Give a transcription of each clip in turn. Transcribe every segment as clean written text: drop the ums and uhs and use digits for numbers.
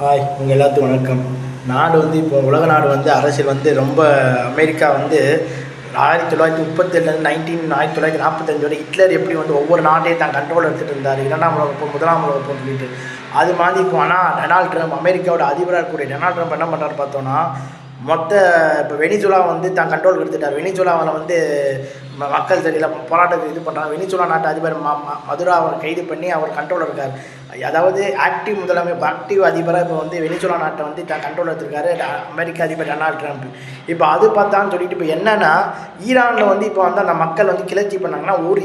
Hi உங்கள் எல்லாத்துக்கும் வணக்கம். நாடு வந்து இப்போ உலக நாடு வந்து அரசியல் வந்து ரொம்ப அமெரிக்கா வந்து 1937 1945 வரை ஹிட்லர் எப்படி வந்து ஒவ்வொரு நாட்டையும் தான் கண்ட்ரோல் எடுத்துகிட்டு இருந்தார், இரண்டாம் உலக போர் முதலாம் உலக போர் சொல்லிட்டு. அது மாதிரி இப்போ ஆனால் டொனால்ட் ட்ரம்ப், அமெரிக்காவோட அதிபராக இருக்கக்கூடிய டொனால்ட் ட்ரம்ப் என்ன பண்ணுறாரு பார்த்தோன்னா, இப்போ வெனிசுலா வந்து தான் கண்ட்ரோல் எடுத்துட்டார். வெனிசுலாவில் வந்து மக்கள் தெரியல போராட்டத்துக்கு இது பண்ணுறாங்க. வெனிசுலா நாட்டு அதிபர் மதுரா அவர் கைது பண்ணி அவர் கண்ட்ரோல் இருக்கார். அதாவது ஆக்டிவ் அதிபராக இப்போ வந்து வெனிசுலா நாட்டை வந்து தான் கண்ட்ரோல் எடுத்திருக்காரு அமெரிக்க அதிபர் டொனால்ட் ட்ரம்ப். இப்போ அது பார்த்தான்னு சொல்லிட்டு இப்போ என்னென்னா, ஈரானில் வந்து இப்போ வந்து அந்த மக்கள் வந்து கிளர்ச்சி பண்ணாங்கன்னா ஒரு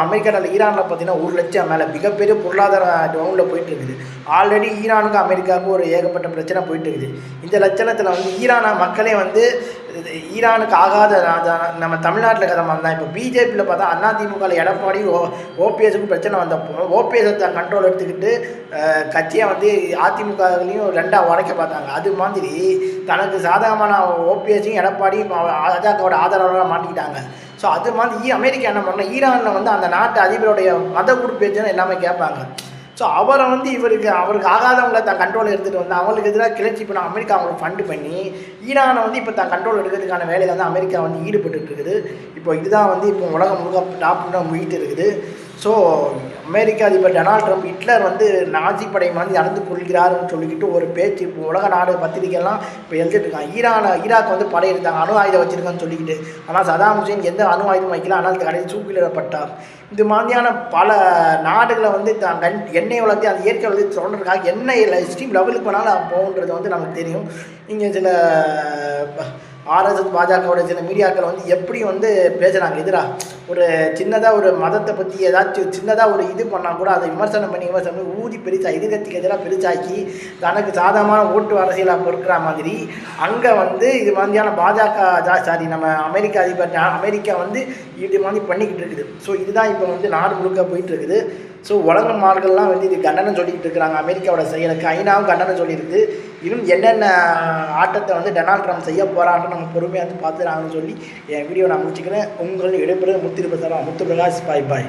அமெரிக்காவில் ஈரானில் பார்த்தீங்கன்னா 1 லட்சம் மேலே மிகப்பெரிய பொருளாதார டவுனில் போயிட்டு இருக்குது. ஆல்ரெடி ஈரானுக்கும் அமெரிக்காவுக்கும் ஒரு ஏகப்பட்ட பிரச்சனை போயிட்டு இருக்குது. இந்த லட்சணத்தில் வந்து ஈரான மக்களே வந்து ஈரானுக்கு ஆகாத நம்ம தமிழ்நாட்டில் கதை மாதிரி தான். இப்போ பிஜேபியில் பார்த்தா அதிமுகவில் எடப்பாடி ஓபிஎஸ்க்கும் பிரச்சனை வந்தப்போ ஓபிஎஸ் தான் கண்ட்ரோல் எடுத்துக்கிட்டு கட்சியை வந்து அதிமுகலையும் 2ஆக உடைக்க பார்த்தாங்க. அது மாதிரி தனக்கு சாதகமான ஓபிஎஸ்ஸையும் எடப்பாடியும் பாஜகவோட ஆதரவாக மாட்டிக்கிட்டாங்க. ஸோ அது மாதிரி அமெரிக்கா என்ன பண்ணால், ஈரானில் வந்து அந்த நாட்டு அதிபருடைய மத குரூப்பேஜ்னு எல்லாமே கேட்பாங்க. ஸோ அவரை வந்து அவருக்கு ஆகாதவங்களை தான் கண்ட்ரோல் எடுத்துகிட்டு வந்து அவங்களுக்கு எதிராக கிளர்ச்சி பண்ண அமெரிக்கா அவங்களுக்கு ஃபண்டு பண்ணி ஈரானை வந்து இப்போ தான் கண்ட்ரோல் எடுக்கிறதுக்கான வேலையில் வந்து அமெரிக்கா வந்து ஈடுபட்டு இருக்குது. இப்போ இதுதான் வந்து இப்போ உலகம் முழுக்க டாப்னு போயிட்டு இருக்குது. ஸோ அமெரிக்க அதிபர் டொனால்ட் ட்ரம்ப் ஹிட்லர் வந்து நாஜி படை மாதிரி நடந்து கொள்கிறாருன்னு சொல்லிக்கிட்டு ஒரு பேச்சு இப்போ உலக நாடு பத்திரிகைலாம் இப்போ எழுதிட்டு இருக்காங்க. ஈராக் வந்து படை எடுத்தாங்க, அணு ஆயுதம் வச்சுருக்கான்னு சொல்லிக்கிட்டு. ஆனால் சதாம் ஹுசேன் எந்த அணு ஆயுதம் வைக்கல, ஆனால் கடையில் தூக்கிலிடப்பட்டார். இது மாதிரியான பல நாடுகளை வந்து எண்ணெய் வளர்த்து அந்த இயற்கை வளர்த்து சொல்கிறதுக்காக எண்ணெய் ஸ்ட்ரீம் லெவலுக்கு வேணாலும் போகுன்றது வந்து நமக்கு தெரியும். இங்கே சில ஆர்எஸ்எஸ் பாஜகவோட சில மீடியாக்கள் வந்து எப்படி வந்து பேசுகிறாங்க எதிராக ஒரு சின்னதாக ஒரு மதத்தை பற்றி ஏதாச்சும் சின்னதாக ஒரு இது பண்ணால் கூட அதை விமர்சனம் பண்ணி ஊதி பெருசாக எதிர்கட்சிக்கு எதிராக பெருசாக்கி தனக்கு சாதகமான ஓட்டு அரசியலாக பொறுக்கிற மாதிரி அங்கே வந்து இது மாதிரியான நம்ம அமெரிக்கா வந்து இது மாதிரி பண்ணிக்கிட்டு இருக்குது. ஸோ இதுதான் இப்போ வந்து நாடு முழுக்க போயிட்டு இருக்குது. ஸோ உலக நாடுகள்லாம் வந்து இது கண்டனம் சொல்லிக்கிட்டு இருக்கிறாங்க அமெரிக்காவோட செயலுக்கு. ஐநாவும் கண்டனம் சொல்லியிருக்குது. இன்னும் என்னென்ன ஆட்டத்தை வந்து டொனால்ட் ட்ரம்ப் செய்ய போகிறான்னு நம்ம பொறுமையாக வந்து பார்த்துறாங்கன்னு சொல்லி என் வீடியோ நான் முடிச்சுக்கிறேன். உங்கள் இடைப்பெறும் முத்துப்பிரகாஷ். பாய்.